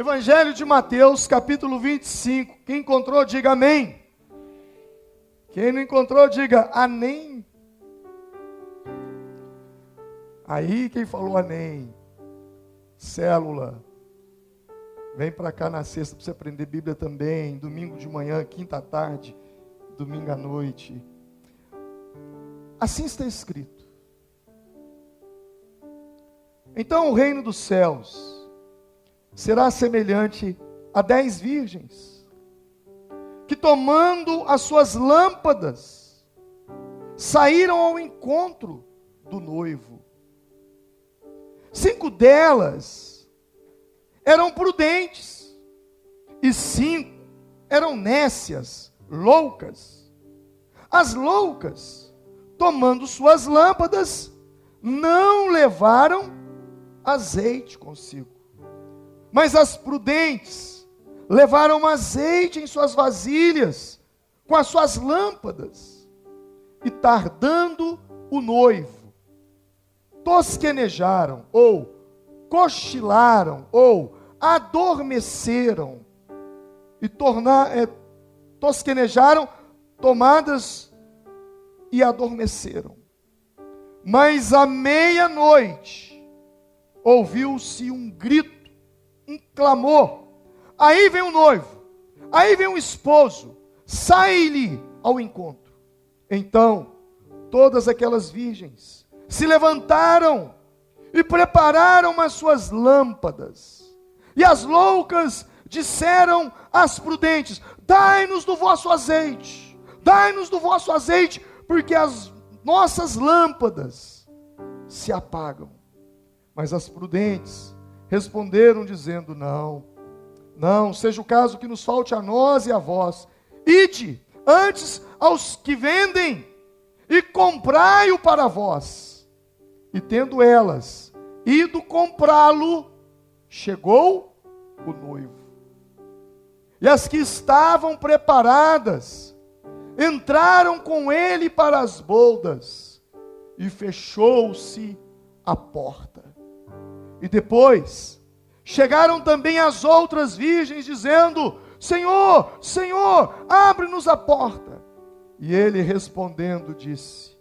Evangelho de Mateus, capítulo 25. Quem encontrou, diga amém. Quem não encontrou, diga amém. Aí quem falou amém, célula, vem para cá na sexta para você aprender Bíblia também, domingo de manhã, quinta à tarde, domingo à noite. Assim está escrito. Então o reino dos céus será semelhante a 10 virgens, que tomando as suas lâmpadas, saíram ao encontro do noivo. 5 delas eram prudentes, e 5 eram nécias, loucas. As loucas, tomando suas lâmpadas, não levaram azeite consigo. Mas as prudentes levaram azeite em suas vasilhas, com as suas lâmpadas. E tardando o noivo, tosquenejaram, ou cochilaram, ou adormeceram, e tosquenejaram, tomadas, e adormeceram. Mas à meia-noite, ouviu-se um grito, um clamor. Aí vem o noivo, aí vem o esposo, sai-lhe ao encontro. Então, todas aquelas virgens se levantaram e prepararam as suas lâmpadas. E as loucas disseram às prudentes: dai-nos do vosso azeite, dai-nos do vosso azeite, porque as nossas lâmpadas se apagam. Mas as prudentes responderam dizendo: não, seja o caso que nos falte a nós e a vós. Ide antes aos que vendem e comprai-o para vós. E tendo elas ido comprá-lo, chegou o noivo. E as que estavam preparadas entraram com ele para as bodas, e fechou-se a porta. E depois chegaram também as outras virgens, dizendo: Senhor, Senhor, abre-nos a porta. E ele respondendo disse: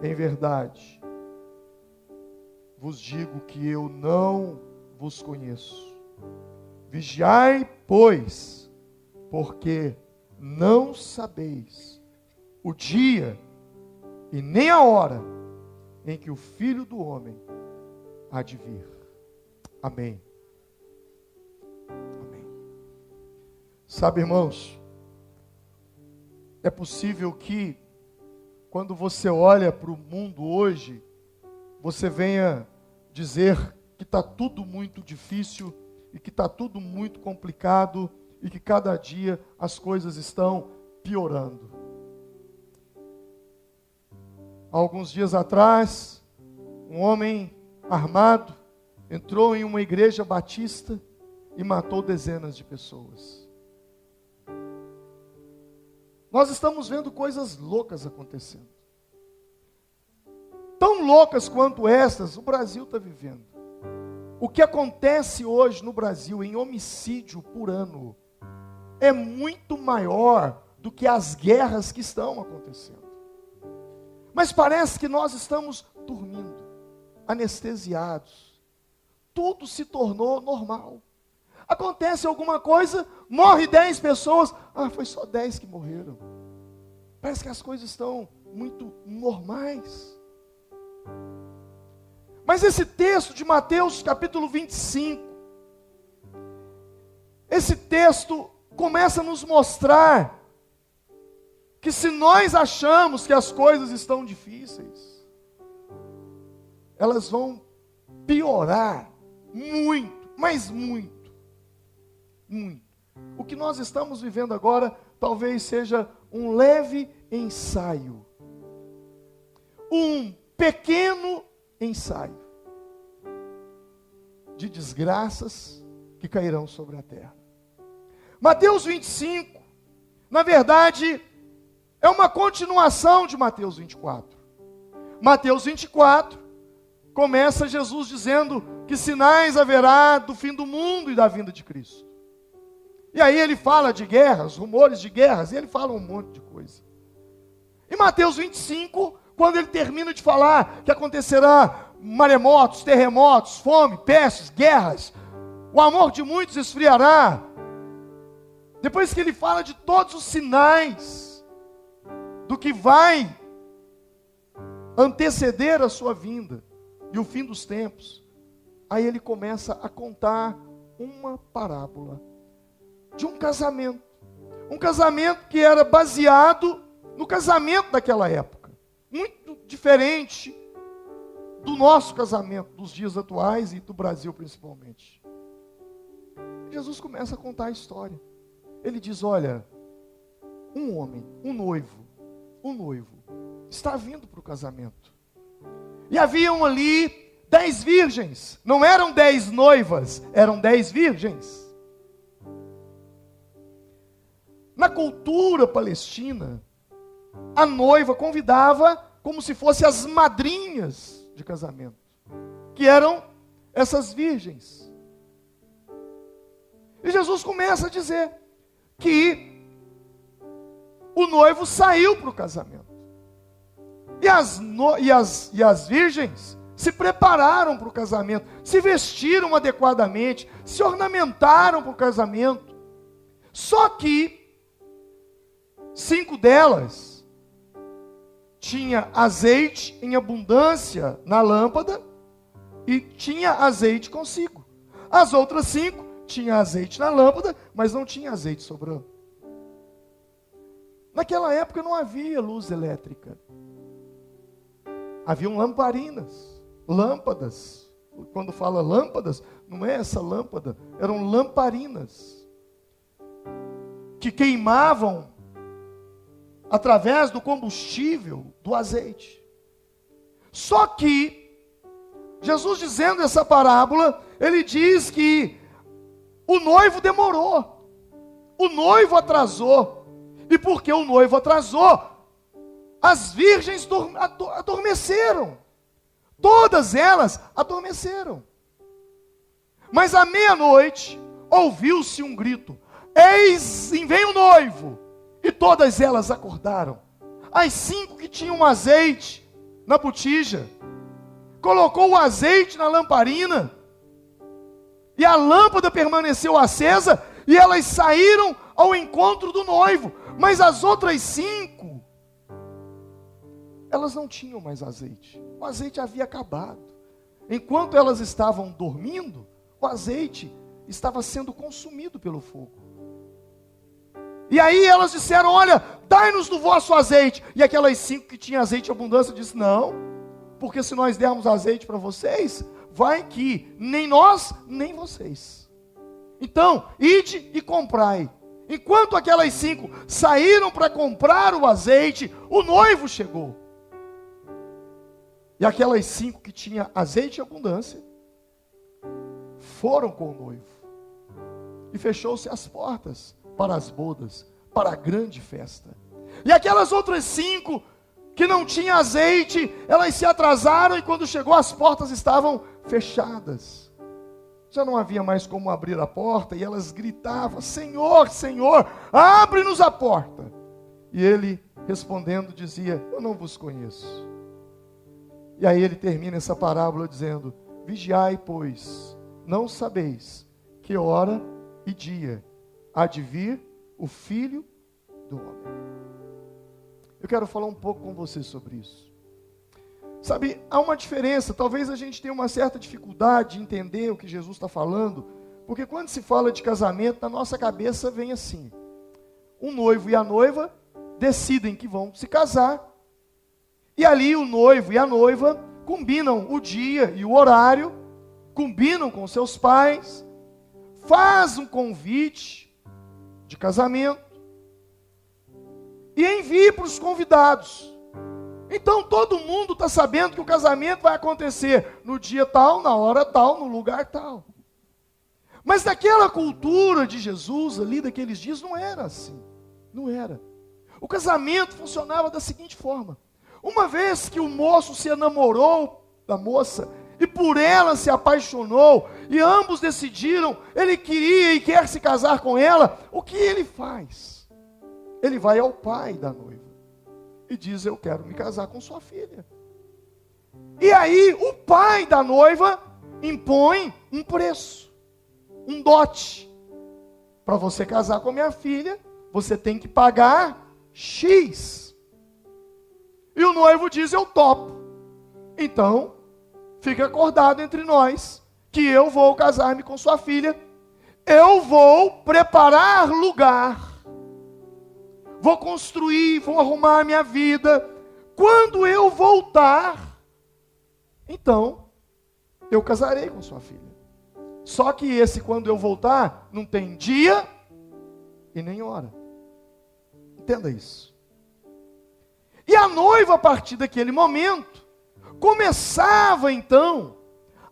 em verdade vos digo que eu não vos conheço. Vigiai, pois, porque não sabeis o dia e nem a hora em que o Filho do Homem há de vir. Amém. Amém. Sabe, irmãos, é possível que, quando você olha para o mundo hoje, você venha dizer que está tudo muito difícil, e que está tudo muito complicado, e que cada dia as coisas estão piorando. Há alguns dias atrás, um homem armado entrou em uma igreja batista e matou dezenas de pessoas. Nós estamos vendo coisas loucas acontecendo. Tão loucas quanto estas, o Brasil está vivendo. O que acontece hoje no Brasil em homicídio por ano é muito maior do que as guerras que estão acontecendo. Mas parece que nós estamos dormindo, anestesiados. Tudo se tornou normal. Acontece alguma coisa, morre 10 pessoas. Foi só 10 que morreram. Parece que as coisas estão muito normais. Mas esse texto de Mateus capítulo 25, esse texto começa a nos mostrar que se nós achamos que as coisas estão difíceis, elas vão piorar muito, mas muito, muito. O que nós estamos vivendo agora talvez seja um leve ensaio, um pequeno ensaio de desgraças que cairão sobre a terra. Mateus 25, na verdade, é uma continuação de Mateus 24. Mateus 24 começa Jesus dizendo que sinais haverá do fim do mundo e da vinda de Cristo. E aí ele fala de guerras, rumores de guerras, e ele fala um monte de coisa. Em Mateus 25, quando ele termina de falar que acontecerá maremotos, terremotos, fome, pestes, guerras, o amor de muitos esfriará. Depois que ele fala de todos os sinais do que vai anteceder a sua vinda e o fim dos tempos, aí ele começa a contar uma parábola de um casamento que era baseado no casamento daquela época, muito diferente do nosso casamento, dos dias atuais e do Brasil principalmente. Jesus começa a contar a história. Ele diz: olha, um homem, um noivo, está vindo para o casamento. E haviam ali 10 virgens, não eram 10 noivas, eram 10 virgens. Na cultura palestina, a noiva convidava como se fossem as madrinhas de casamento, que eram essas virgens. E Jesus começa a dizer que o noivo saiu para o casamento. E as virgens se prepararam para o casamento, se vestiram adequadamente, se ornamentaram para o casamento. Só que 5 delas tinha azeite em abundância na lâmpada e tinha azeite consigo. As outras 5 tinham azeite na lâmpada, mas não tinha azeite sobrando. Naquela época não havia luz elétrica. Haviam lâmpadas. Quando fala lâmpadas, não é essa lâmpada, eram lamparinas que queimavam através do combustível do azeite. Só que Jesus, dizendo essa parábola, ele diz que o noivo demorou, o noivo atrasou, e porque o noivo atrasou, as virgens adormeceram, todas elas adormeceram. Mas à meia-noite, ouviu-se um grito: eis, vem o noivo! E todas elas acordaram. As 5 que tinham azeite na botija, colocou o azeite na lamparina, e a lâmpada permaneceu acesa, e elas saíram ao encontro do noivo. Mas as outras 5, elas não tinham mais azeite. O azeite havia acabado. Enquanto elas estavam dormindo, o azeite estava sendo consumido pelo fogo. E aí elas disseram: olha, dai-nos do vosso azeite. E aquelas 5 que tinham azeite em abundância disseram: não, porque se nós dermos azeite para vocês, vai que nem nós, nem vocês. Então, ide e comprai. Enquanto aquelas 5 saíram para comprar o azeite, o noivo chegou. E aquelas 5 que tinham azeite em abundância foram com o noivo. E fechou-se as portas para as bodas, para a grande festa. E aquelas outras 5 que não tinham azeite, elas se atrasaram, e quando chegou as portas estavam fechadas. Já não havia mais como abrir a porta, e elas gritavam: Senhor, Senhor, abre-nos a porta. E ele, respondendo, dizia: eu não vos conheço. E aí ele termina essa parábola dizendo: vigiai, pois, não sabeis que hora e dia há de vir o Filho do Homem. Eu quero falar um pouco com você sobre isso. Sabe, há uma diferença. Talvez a gente tenha uma certa dificuldade de entender o que Jesus está falando, porque quando se fala de casamento, na nossa cabeça vem assim: o noivo e a noiva decidem que vão se casar, e ali o noivo e a noiva combinam o dia e o horário, combinam com seus pais, faz um convite de casamento e envia para os convidados. Então todo mundo está sabendo que o casamento vai acontecer no dia tal, na hora tal, no lugar tal. Mas naquela cultura de Jesus ali, daqueles dias, não era assim. Não era. O casamento funcionava da seguinte forma: uma vez que o moço se enamorou da moça e por ela se apaixonou, e ambos decidiram, ele queria e quer se casar com ela, o que ele faz? Ele vai ao pai da noiva e diz: eu quero me casar com sua filha. E aí o pai da noiva impõe um preço, um dote. Para você casar com a minha filha, você tem que pagar X. E o noivo diz: eu topo. Então, fica acordado entre nós, que eu vou casar-me com sua filha, eu vou preparar lugar, vou construir, vou arrumar a minha vida. Quando eu voltar, então, eu casarei com sua filha. Só que esse quando eu voltar, não tem dia e nem hora. Entenda isso. E a noiva, a partir daquele momento, começava então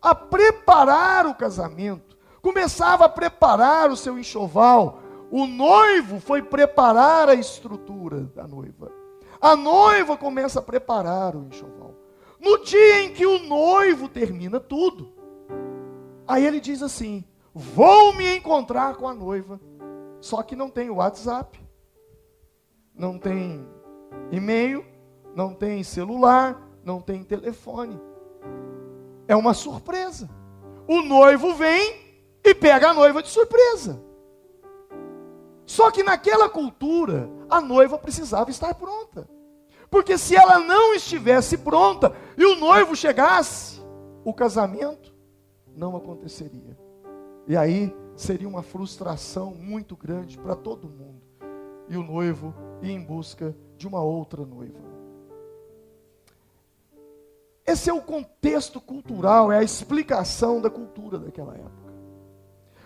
a preparar o casamento, começava a preparar o seu enxoval. O noivo foi preparar a estrutura da noiva. A noiva começa a preparar o enxoval. No dia em que o noivo termina tudo, aí ele diz assim: vou me encontrar com a noiva. Só que não tem WhatsApp, não tem e-mail, não tem celular, não tem telefone. É uma surpresa. O noivo vem e pega a noiva de surpresa. Só que naquela cultura, a noiva precisava estar pronta. Porque se ela não estivesse pronta e o noivo chegasse, o casamento não aconteceria. E aí seria uma frustração muito grande para todo mundo. E o noivo ia em busca de uma outra noiva. Esse é o contexto cultural, é a explicação da cultura daquela época.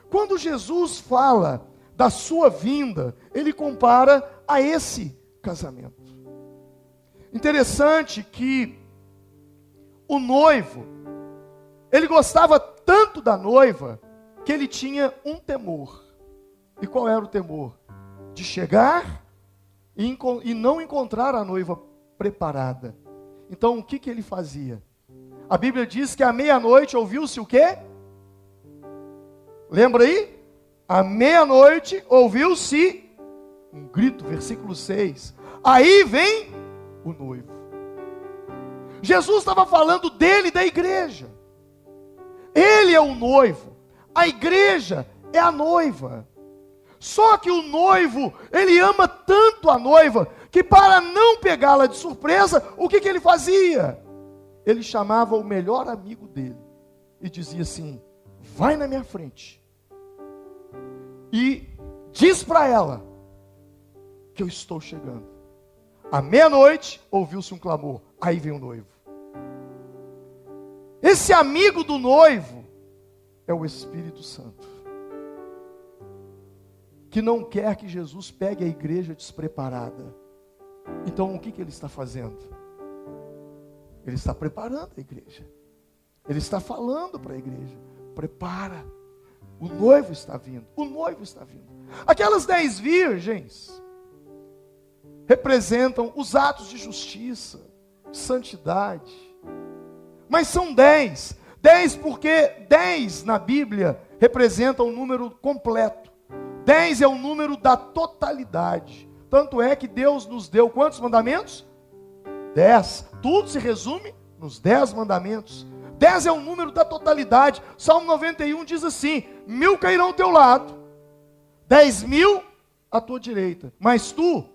Quando Jesus fala da sua vinda, ele compara a esse casamento. Interessante que o noivo, ele gostava tanto da noiva, que ele tinha um temor. E qual era o temor? De chegar e não encontrar a noiva preparada. Então, o que ele fazia? A Bíblia diz que à meia-noite ouviu-se o quê? Lembra aí? À meia-noite ouviu-se um grito, versículo 6. Aí vem o noivo. Jesus estava falando dele e da igreja. Ele é o noivo. A igreja é a noiva. Só que o noivo, ele ama tanto a noiva, que para não pegá-la de surpresa, o que ele fazia? Ele chamava o melhor amigo dele e dizia assim: vai na minha frente e diz para ela que eu estou chegando. À meia-noite ouviu-se um clamor, aí vem o noivo. Esse amigo do noivo é o Espírito Santo, que não quer que Jesus pegue a igreja despreparada. Então o que ele está fazendo? Ele está preparando a igreja. Ele está falando para a igreja: prepara, o noivo está vindo, o noivo está vindo. Aquelas 10 virgens representam os atos de justiça, de santidade. Mas são 10. 10 porque 10 na Bíblia representa um número completo. 10 é o número da totalidade. Tanto é que Deus nos deu quantos mandamentos? 10. Tudo se resume nos 10 mandamentos. 10 é o número da totalidade. Salmo 91 diz assim: 1000 cairão ao teu lado, 10.000 à tua direita, mas tu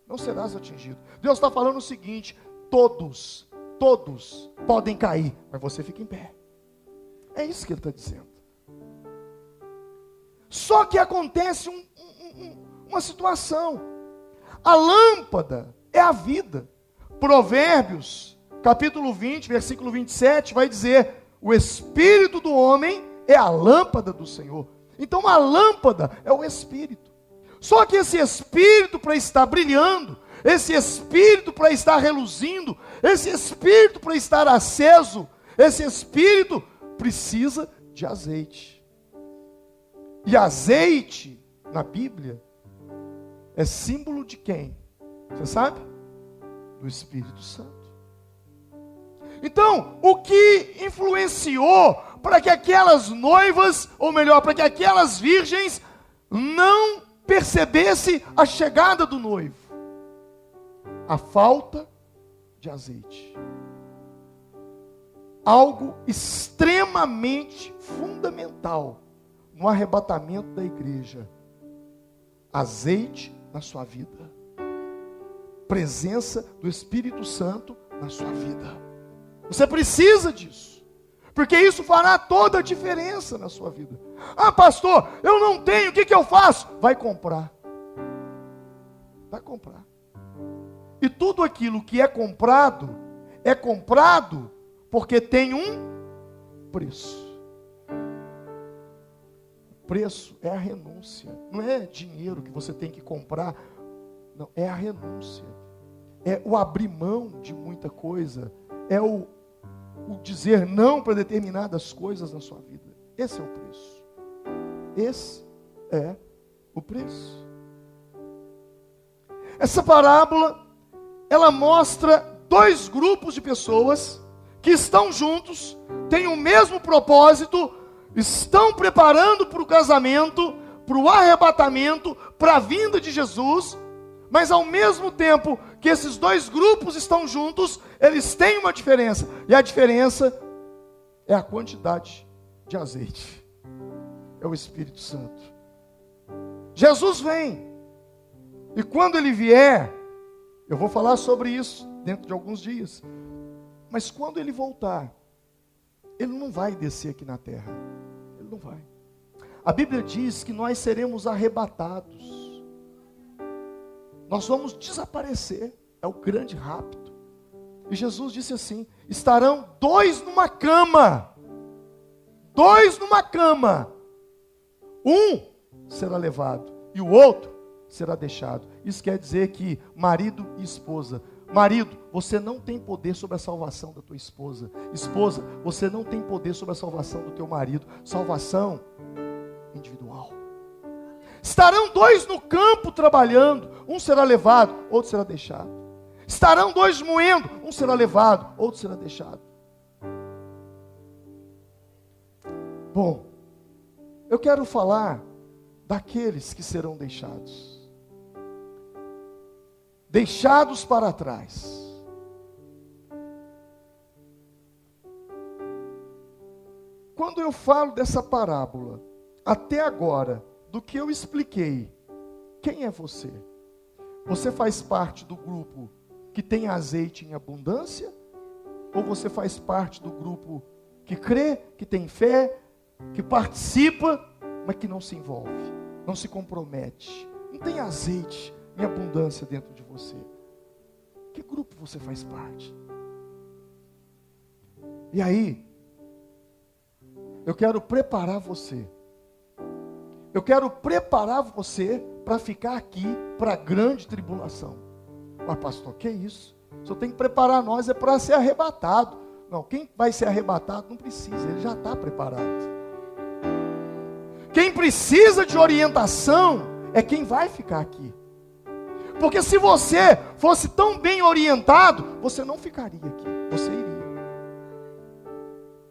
não serás atingido. Deus está falando o seguinte: todos podem cair, mas você fica em pé. É isso que ele está dizendo. Só que acontece uma situação. A lâmpada é a vida. Provérbios, capítulo 20, versículo 27, vai dizer: o espírito do homem é a lâmpada do Senhor. Então a lâmpada é o espírito. Só que esse espírito, para estar brilhando, esse espírito para estar reluzindo, esse espírito para estar aceso, esse espírito precisa de azeite. E azeite, na Bíblia, é símbolo de quem? Você sabe? Do Espírito Santo. Então, o que influenciou para que aquelas noivas, ou melhor, para que aquelas virgens não percebessem a chegada do noivo? A falta de azeite. Algo extremamente fundamental no arrebatamento da igreja. Azeite na sua vida. Presença do Espírito Santo na sua vida. Você precisa disso. Porque isso fará toda a diferença na sua vida. Ah, pastor, eu não tenho, o que eu faço? Vai comprar. Vai comprar. E tudo aquilo que é comprado porque tem um preço. O preço é a renúncia. Não é dinheiro que você tem que comprar. Não, é a renúncia. É o abrir mão de muita coisa. É o dizer não para determinadas coisas na sua vida. Esse é o preço. Esse é o preço. Essa parábola, ela mostra dois grupos de pessoas que estão juntos, têm o mesmo propósito, estão preparando para o casamento, para o arrebatamento, para a vinda de Jesus, mas ao mesmo tempo que esses dois grupos estão juntos, eles têm uma diferença, e a diferença é a quantidade de azeite, é o Espírito Santo. Jesus vem, e quando ele vier, eu vou falar sobre isso dentro de alguns dias, mas quando ele voltar, ele não vai descer aqui na terra, ele não vai. A Bíblia diz que nós seremos arrebatados, nós vamos desaparecer, é o grande rapto. E Jesus disse assim: estarão dois numa cama, um será levado e o outro será deixado. Isso quer dizer que marido e esposa, marido, você não tem poder sobre a salvação da tua esposa. Esposa, você não tem poder sobre a salvação do teu marido. Salvação individual. Estarão dois no campo trabalhando, um será levado, outro será deixado. Estarão dois moendo, um será levado, outro será deixado. Bom, eu quero falar daqueles que serão deixados. Deixados para trás. Quando eu falo dessa parábola, até agora, do que eu expliquei, quem é você? Você faz parte do grupo que tem azeite em abundância? Ou você faz parte do grupo que crê, que tem fé, que participa, mas que não se envolve, não se compromete, não tem azeite em abundância dentro de você? Que grupo você faz parte? E aí, eu quero preparar você. Eu quero preparar você para ficar aqui para a grande tribulação. Mas pastor, que isso? Só tem que preparar nós é para ser arrebatado. Não, quem vai ser arrebatado não precisa, ele já está preparado. Quem precisa de orientação é quem vai ficar aqui. Porque se você fosse tão bem orientado, você não ficaria aqui, você iria.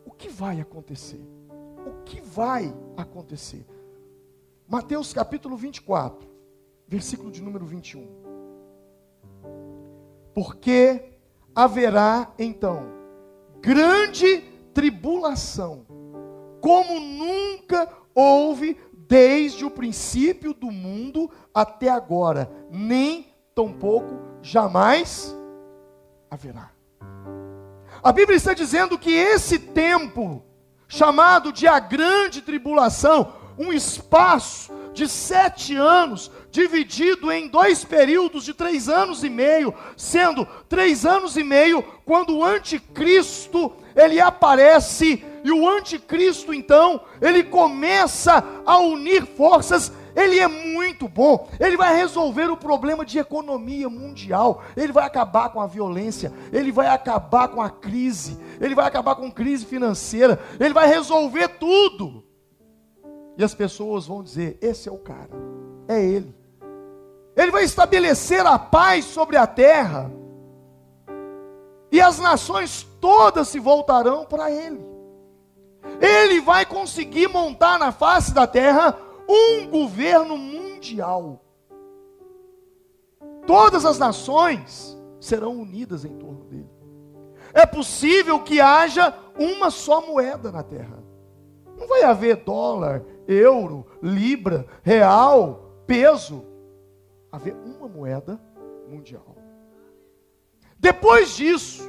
O que vai acontecer? O que vai acontecer? Mateus capítulo 24, versículo de número 21. Porque haverá então grande tribulação, como nunca houve desde o princípio do mundo até agora, nem tampouco jamais haverá. A Bíblia está dizendo que esse tempo, chamado de a grande tribulação, um espaço de 7 anos, dividido em 2 períodos de 3 anos e meio, sendo 3 anos e meio, quando o anticristo, ele aparece, e o anticristo então, ele começa a unir forças. Ele é muito bom, ele vai resolver o problema de economia mundial, ele vai acabar com a violência, ele vai acabar com a crise, ele vai acabar com crise financeira, ele vai resolver tudo. E as pessoas vão dizer: esse é o cara, é ele. Ele vai estabelecer a paz sobre a terra. e as nações todas se voltarão para ele. Ele vai conseguir montar na face da terra um governo mundial. Todas as nações serão unidas em torno dele. É possível que haja uma só moeda na terra. Não vai haver dólar, euro, libra, real, peso. Haver uma moeda mundial. Depois disso,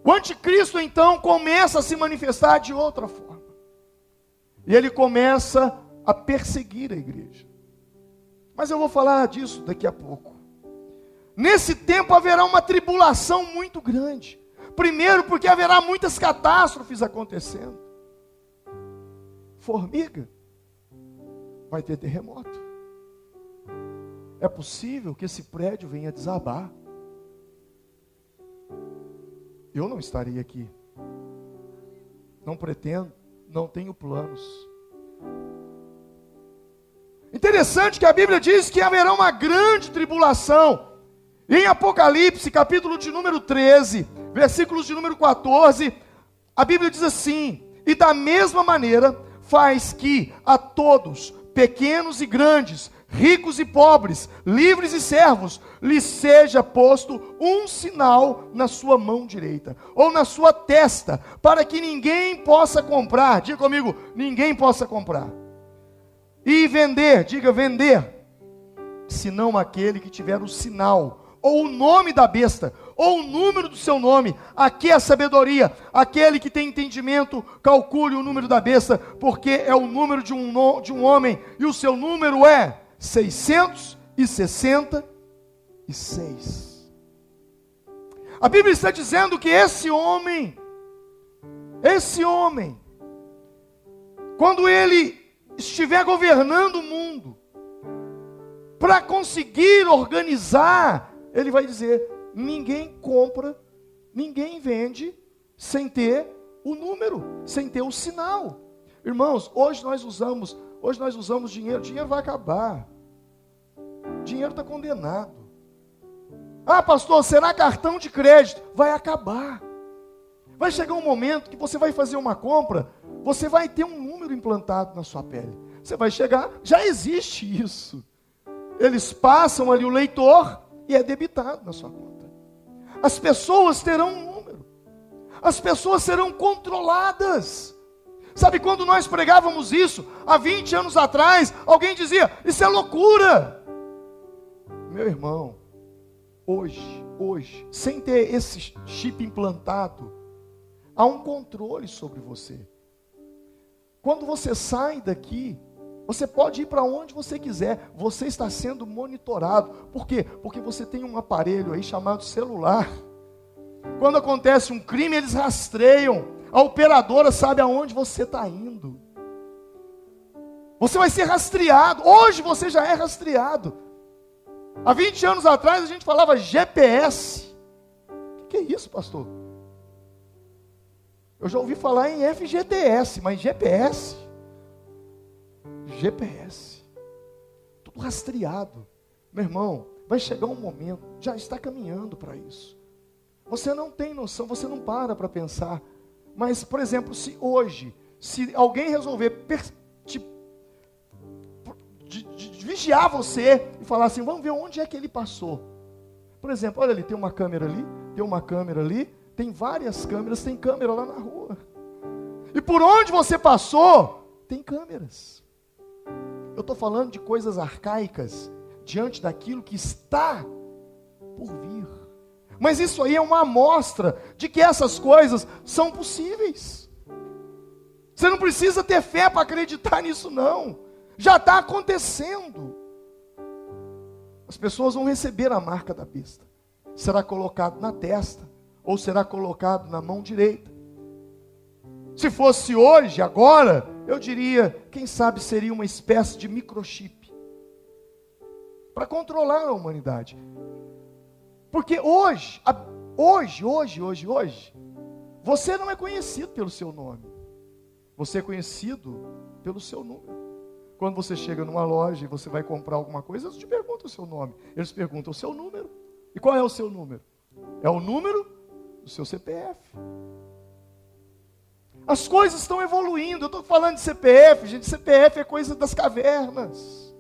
o anticristo então começa a se manifestar de outra forma. E ele começa a perseguir a igreja. Mas eu vou falar disso daqui a pouco. Nesse tempo haverá uma tribulação muito grande. Primeiro porque haverá muitas catástrofes acontecendo. Formiga, vai ter terremoto. É possível que esse prédio venha desabar. Eu não estaria aqui. Não pretendo, não tenho planos. Interessante que a Bíblia diz que haverá uma grande tribulação. Em Apocalipse, capítulo de número 13, versículos de número 14, a Bíblia diz assim: e da mesma maneira faz que a todos, pequenos e grandes, ricos e pobres, livres e servos, lhes seja posto um sinal na sua mão direita, ou na sua testa, para que ninguém possa comprar, diga comigo, ninguém possa comprar, e vender, diga vender, senão aquele que tiver o sinal, ou o nome da besta, ou o número do seu nome. Aqui é a sabedoria. Aquele que tem entendimento, calcule o número da besta, porque é o número de um homem, e o seu número é 666. A Bíblia está dizendo que esse homem, quando ele estiver governando o mundo, para conseguir organizar, ele vai dizer: ninguém compra, ninguém vende sem ter o número, sem ter o sinal. Irmãos, hoje nós usamos dinheiro vai acabar. Dinheiro está condenado. Ah, pastor, será cartão de crédito? Vai acabar. Vai chegar um momento que você vai fazer uma compra, você vai ter um número implantado na sua pele. Você vai chegar, já existe isso. Eles passam ali o leitor e é debitado na sua conta. As pessoas terão um número. As pessoas serão controladas. Sabe quando nós pregávamos isso, há 20 anos atrás, alguém dizia: isso é loucura. Meu irmão, hoje, sem ter esse chip implantado, há um controle sobre você. Quando você sai daqui, você pode ir para onde você quiser, você está sendo monitorado. Por quê? Porque você tem um aparelho aí chamado celular. Quando acontece um crime, eles rastreiam. A operadora sabe aonde você está indo. Você vai ser rastreado. Hoje você já é rastreado. Há 20 anos atrás a gente falava GPS. O que é isso, pastor? Eu já ouvi falar em FGTS, mas GPS? GPS, tudo rastreado. Meu irmão, vai chegar um momento, já está caminhando para isso. Você não tem noção, você não para pensar. Mas, por exemplo, se alguém resolver vigiar você e falar assim: vamos ver onde é que ele passou. Por exemplo, olha ali, tem uma câmera ali, tem uma câmera ali, tem várias câmeras, tem câmera lá na rua. E por onde você passou, tem câmeras. Eu estou falando de coisas arcaicas, diante daquilo que está por vir. Mas isso aí é uma amostra de que essas coisas são possíveis. Você não precisa ter fé para acreditar nisso, não. Já está acontecendo. As pessoas vão receber a marca da besta. Será colocado na testa, ou será colocado na mão direita. Se fosse hoje, agora, eu diria, quem sabe seria uma espécie de microchip para controlar a humanidade. Porque hoje, você não é conhecido pelo seu nome. Você é conhecido pelo seu número. Quando você chega numa loja e você vai comprar alguma coisa, eles te perguntam o seu nome. Eles perguntam o seu número. E qual é o seu número? É o número do seu CPF. As coisas estão evoluindo. Eu estou falando de CPF, gente. CPF é coisa das cavernas.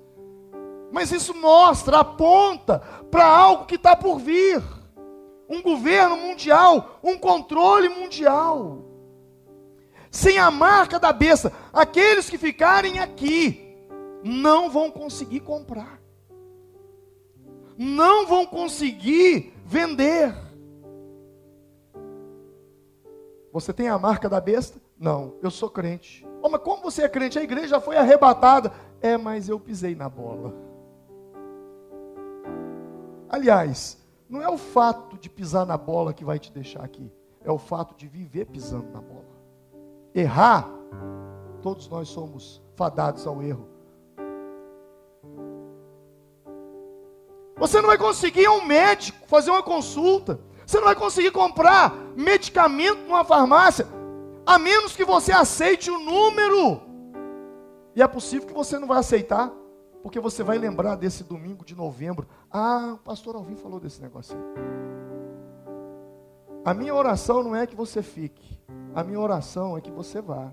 Mas isso mostra, aponta para algo que está por vir. Um governo mundial, um controle mundial. Sem a marca da besta, aqueles que ficarem aqui não vão conseguir comprar. Não vão conseguir vender. Você tem a marca da besta? Não, eu sou crente. Oh, mas como você é crente? A igreja já foi arrebatada. É, mas eu pisei na bola. Aliás, não é o fato de pisar na bola que vai te deixar aqui. É o fato de viver pisando na bola. Errar, todos nós somos fadados ao erro. Você não vai conseguir ir a um médico, fazer uma consulta. Você não vai conseguir comprar medicamento numa farmácia, a menos que você aceite o número. E é possível que você não vai aceitar, porque você vai lembrar desse domingo de novembro. Ah, o pastor Alvim falou desse negócio aí. A minha oração não é que você fique. A minha oração é que você vá.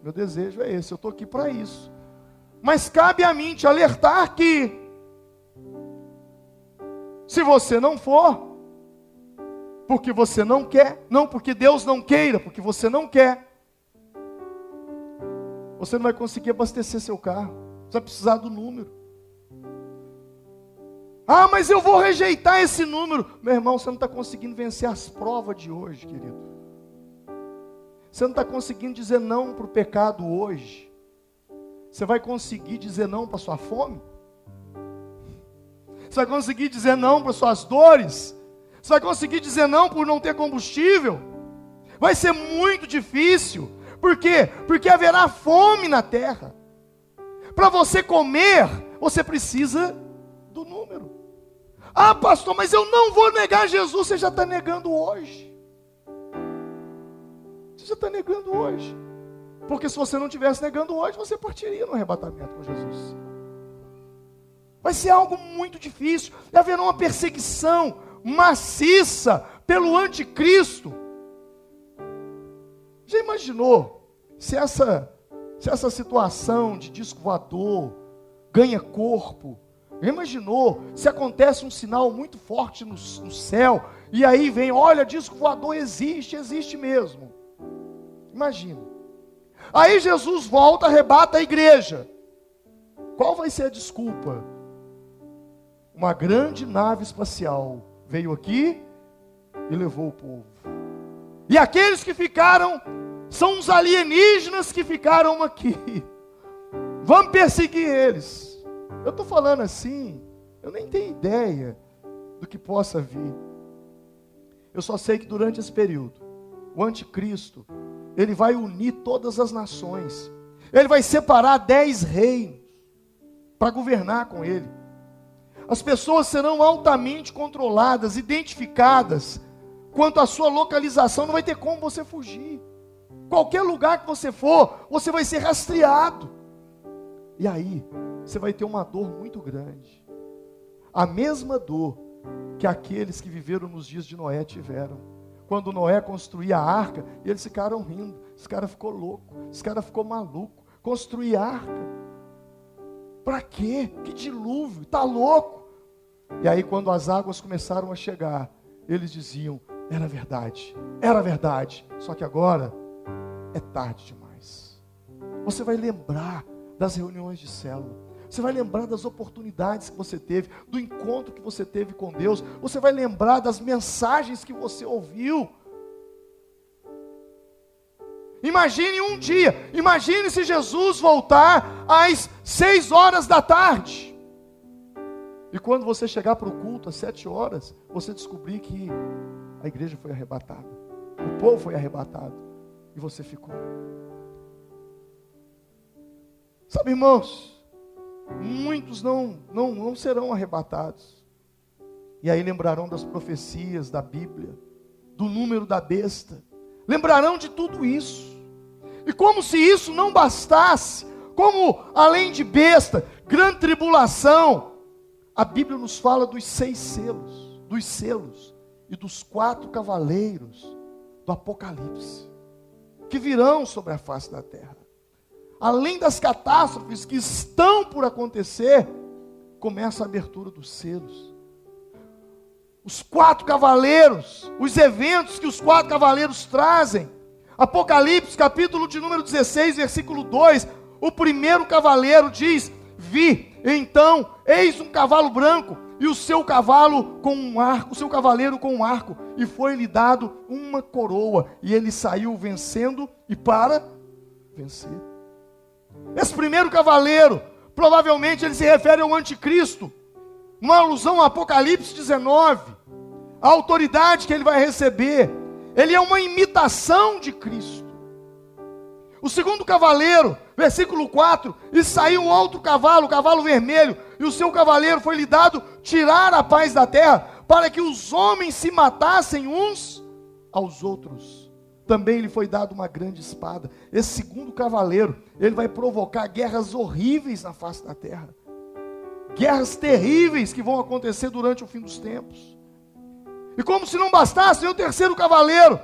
Meu desejo é esse, eu estou aqui para isso. Mas cabe a mim te alertar que, se você não for, porque você não quer, não porque Deus não queira, porque você não quer, você não vai conseguir abastecer seu carro. Você vai precisar do número. Ah, mas eu vou rejeitar esse número. Meu irmão, você não está conseguindo vencer as provas de hoje, querido. Você não está conseguindo dizer não para o pecado hoje. Você vai conseguir dizer não para a sua fome? Você vai conseguir dizer não para as suas dores? Você vai conseguir dizer não por não ter combustível? Vai ser muito difícil. Por quê? Porque haverá fome na terra. Para você comer, você precisa do número. Ah, pastor, mas eu não vou negar Jesus. Você já está negando hoje. Você já está negando hoje. Porque se você não estivesse negando hoje, você partiria no arrebatamento com Jesus. Vai ser algo muito difícil. E haverá uma perseguição maciça pelo anticristo. Já imaginou se essa situação de disco voador ganha corpo? Já imaginou se acontece um sinal muito forte no céu, e aí vem, olha, disco voador existe mesmo. Imagina. Aí Jesus volta, arrebata a igreja. Qual vai ser a desculpa? Uma grande nave espacial veio aqui e levou o povo. E aqueles que ficaram são os alienígenas que ficaram aqui. Vamos perseguir eles. Eu estou falando assim, eu nem tenho ideia do que possa vir. Eu só sei que durante esse período, o anticristo, ele vai unir todas as nações. Ele vai separar 10 reinos para governar com ele. As pessoas serão altamente controladas, identificadas. Quanto à sua localização, não vai ter como você fugir. Qualquer lugar que você for, você vai ser rastreado. E aí, você vai ter uma dor muito grande. A mesma dor que aqueles que viveram nos dias de Noé tiveram. Quando Noé construía a arca, e eles ficaram rindo. Esse cara ficou louco, esse cara ficou maluco. Construir arca? Para quê? Que dilúvio, está louco. E aí quando as águas começaram a chegar, eles diziam, era verdade, só que agora é tarde demais. Você vai lembrar das reuniões de célula, você vai lembrar das oportunidades que você teve, do encontro que você teve com Deus, você vai lembrar das mensagens que você ouviu. Imagine um dia, imagine se Jesus voltar às 6 horas da tarde. E quando você chegar para o culto às 7 horas, você descobrir que a igreja foi arrebatada, o povo foi arrebatado, e você ficou. Sabe, irmãos, muitos não serão arrebatados. E aí lembrarão das profecias da Bíblia, do número da besta. Lembrarão de tudo isso. E como se isso não bastasse, como além de besta, grande tribulação, a Bíblia nos fala dos 6 selos e dos 4 cavaleiros do Apocalipse, que virão sobre a face da terra. Além das catástrofes que estão por acontecer, começa a abertura dos selos. Os 4 cavaleiros, os eventos que os 4 cavaleiros trazem. Apocalipse, capítulo de número 16, versículo 2, o primeiro cavaleiro diz: vi, então, eis um cavalo branco, e o seu cavalo com um arco, o seu cavaleiro com um arco, e foi-lhe dado uma coroa, e ele saiu vencendo e para vencer. Esse primeiro cavaleiro, provavelmente ele se refere ao anticristo, uma alusão ao Apocalipse 19, a autoridade que ele vai receber. Ele é uma imitação de Cristo. O segundo cavaleiro, versículo 4, e saiu um outro cavalo, o cavalo vermelho, e o seu cavaleiro foi-lhe dado tirar a paz da terra, para que os homens se matassem uns aos outros. Também lhe foi dado uma grande espada. Esse segundo cavaleiro, ele vai provocar guerras horríveis na face da terra. Guerras terríveis que vão acontecer durante o fim dos tempos. E como se não bastasse, vem o terceiro cavaleiro.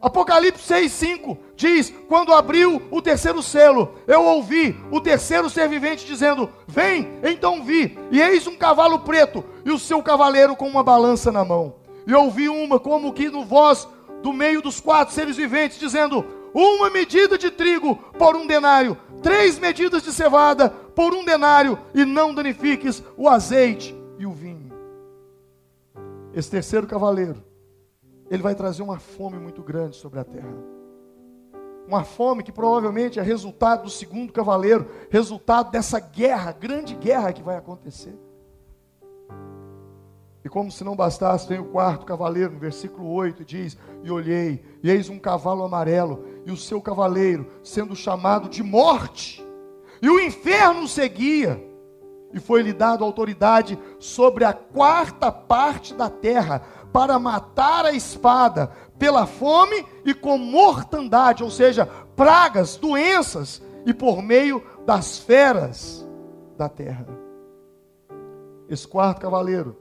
Apocalipse 6:5 diz: quando abriu o terceiro selo, eu ouvi o terceiro ser vivente dizendo: vem. Então vi, e eis um cavalo preto, e o seu cavaleiro com uma balança na mão. E ouvi uma como que no voz do meio dos 4 seres viventes, dizendo: uma medida de trigo por 1 denário, 3 medidas de cevada por 1 denário, e não danifiques o azeite e o vinho. Esse terceiro cavaleiro, ele vai trazer uma fome muito grande sobre a terra. Uma fome que provavelmente é resultado do segundo cavaleiro, resultado dessa guerra, grande guerra que vai acontecer. E como se não bastasse, vem o quarto cavaleiro, no versículo 8, diz: e olhei, e eis um cavalo amarelo, e o seu cavaleiro, sendo chamado de morte, e o inferno o seguia, e foi-lhe dado autoridade sobre a 4ª parte da terra, para matar a espada, pela fome e com mortandade, ou seja, pragas, doenças, e por meio das feras da terra. Esse quarto cavaleiro,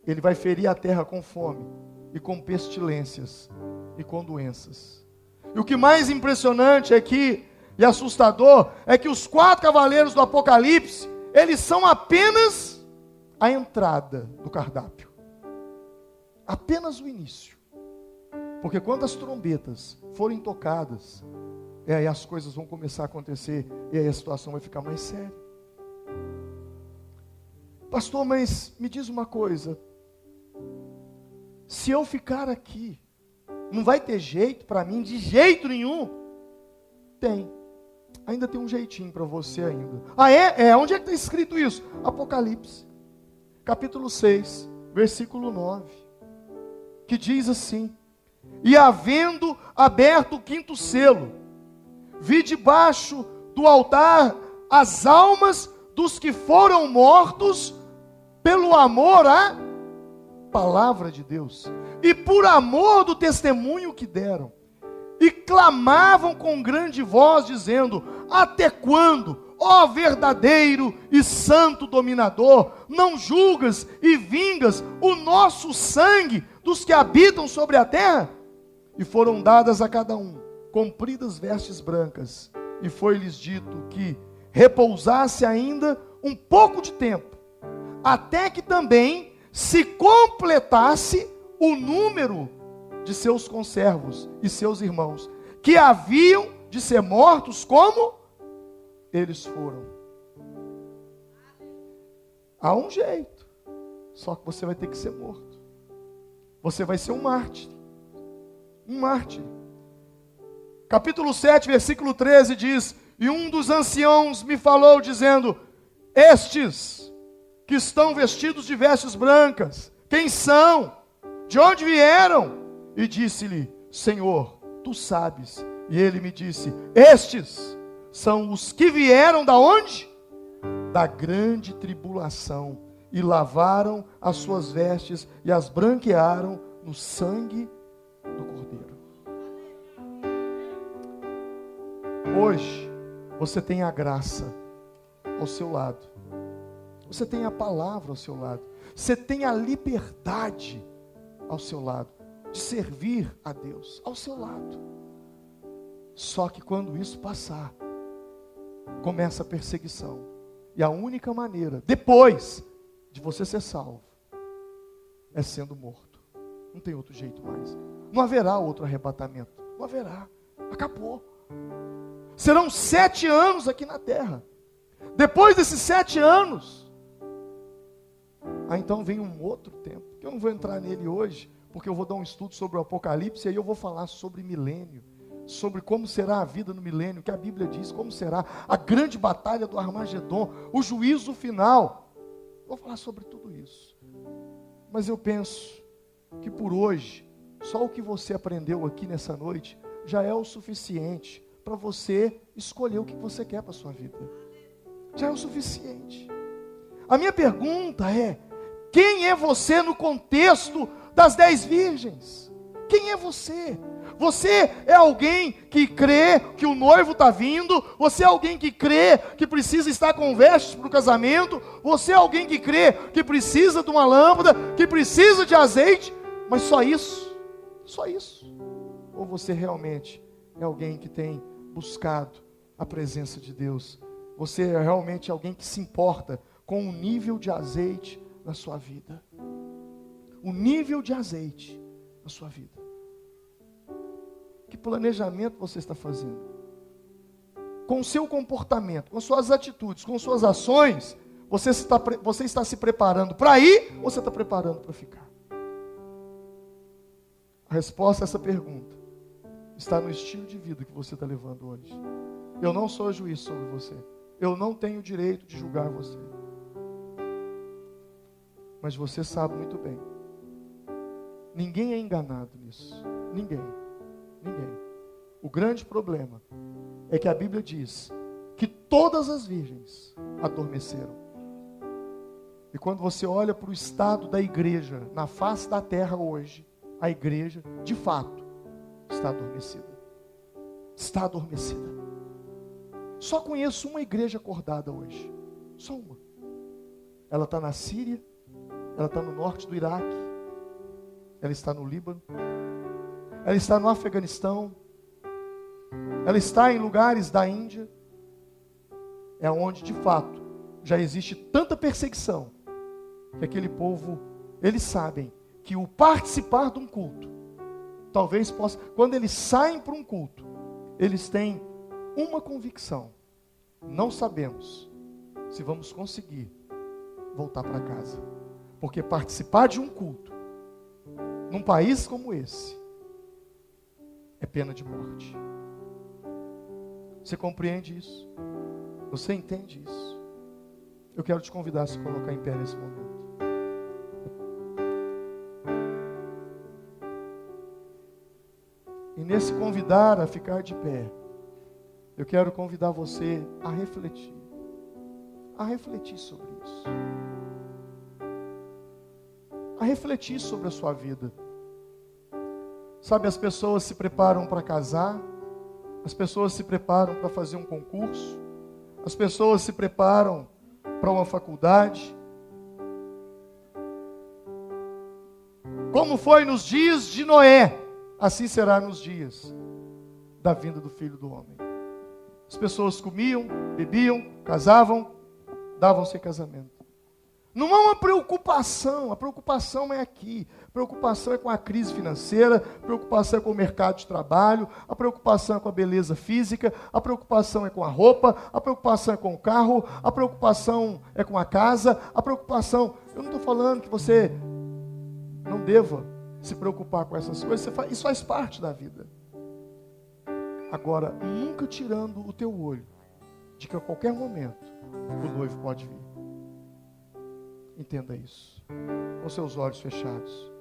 ele vai ferir a terra com fome, e com pestilências, e com doenças. E o que mais impressionante e assustador, é que os 4 cavaleiros do Apocalipse, eles são apenas a entrada do cardápio. Apenas o início. Porque quando as trombetas forem tocadas, aí as coisas vão começar a acontecer, e aí a situação vai ficar mais séria. Pastor, mas me diz uma coisa: se eu ficar aqui, não vai ter jeito para mim, de jeito nenhum? Tem. Ainda tem um jeitinho para você ainda. Ah, é? Onde é que está escrito isso? Apocalipse, capítulo 6, versículo 9, que diz assim: e havendo aberto o 5º selo, vi debaixo do altar as almas dos que foram mortos pelo amor à palavra de Deus, e por amor do testemunho que deram, e clamavam com grande voz, dizendo: até quando, ó verdadeiro e santo dominador, não julgas e vingas o nosso sangue dos que habitam sobre a terra? E foram dadas a cada um compridas vestes brancas, e foi-lhes dito que repousasse ainda um pouco de tempo, até que também se completasse o número de seus conservos e seus irmãos, que haviam de ser mortos como eles foram. Há um jeito, só que você vai ter que ser morto. Você vai ser um mártir. Um mártir. Capítulo 7, versículo 13 diz: e um dos anciãos me falou, dizendo: estes que estão vestidos de vestes brancas, quem são? De onde vieram? E disse-lhe: Senhor, tu sabes. E ele me disse: estes são os que vieram da onde? Da grande tribulação, e lavaram as suas vestes e as branquearam no sangue do Cordeiro. Hoje você tem a graça ao seu lado. Você tem a palavra ao seu lado. Você tem a liberdade ao seu lado de servir a Deus ao seu lado. Só que quando isso passar, começa a perseguição. E a única maneira, depois de você ser salvo, é sendo morto. Não tem outro jeito mais. Não haverá outro arrebatamento. Não haverá. Acabou. Serão 7 anos aqui na terra. Depois desses 7 anos, então vem um outro tempo, que eu não vou entrar nele hoje, porque eu vou dar um estudo sobre o Apocalipse, e aí eu vou falar sobre milênio, sobre como será a vida no milênio, que a Bíblia diz, como será a grande batalha do Armagedon, o juízo final. Vou falar sobre tudo isso. Mas eu penso que por hoje, só o que você aprendeu aqui nessa noite, já é o suficiente para você escolher o que você quer para a sua vida. Já é o suficiente. A minha pergunta é: quem é você no contexto das 10 virgens? Quem é você? Você é alguém que crê que o noivo está vindo? Você é alguém que crê que precisa estar com vestes para o casamento? Você é alguém que crê que precisa de uma lâmpada, que precisa de azeite? Mas só isso? Só isso? Ou você realmente é alguém que tem buscado a presença de Deus? Você é realmente alguém que se importa com o nível de azeite na sua vida? O nível de azeite na sua vida. Que planejamento você está fazendo? Com o seu comportamento, com suas atitudes, com suas ações, você está se preparando para ir ou você está preparando para ficar? A resposta a essa pergunta está no estilo de vida que você está levando hoje. Eu não sou juiz sobre você. Eu não tenho o direito de julgar você. Mas você sabe muito bem. Ninguém é enganado nisso. Ninguém. O grande problema é que a Bíblia diz que todas as virgens adormeceram. E quando você olha para o estado da igreja na face da terra hoje, a igreja, de fato, está adormecida. Está adormecida. Só conheço uma igreja acordada hoje. Só uma. Ela está na Síria, ela está no norte do Iraque, ela está no Líbano, ela está no Afeganistão, ela está em lugares da Índia, é onde de fato já existe tanta perseguição, que aquele povo, eles sabem que o participar de um culto, talvez possa, quando eles saem para um culto, eles têm uma convicção: não sabemos se vamos conseguir voltar para casa, porque participar de um culto, num país como esse, é pena de morte. Você compreende isso? Você entende isso? Eu quero te convidar a se colocar em pé nesse momento. E nesse convidar a ficar de pé, eu quero convidar você a refletir sobre isso, a refletir sobre a sua vida. Sabe, as pessoas se preparam para casar, as pessoas se preparam para fazer um concurso, as pessoas se preparam para uma faculdade. Como foi nos dias de Noé, assim será nos dias da vinda do Filho do Homem. As pessoas comiam, bebiam, casavam, davam-se em casamento. Não há uma preocupação, a preocupação é aqui. A preocupação é com a crise financeira, a preocupação é com o mercado de trabalho, a preocupação é com a beleza física, a preocupação é com a roupa, a preocupação é com o carro, a preocupação é com a casa, a preocupação... Eu não estou falando que você não deva se preocupar com essas coisas, isso faz parte da vida. Agora, nunca tirando o teu olho de que a qualquer momento o noivo pode vir. Entenda isso. Com seus olhos fechados.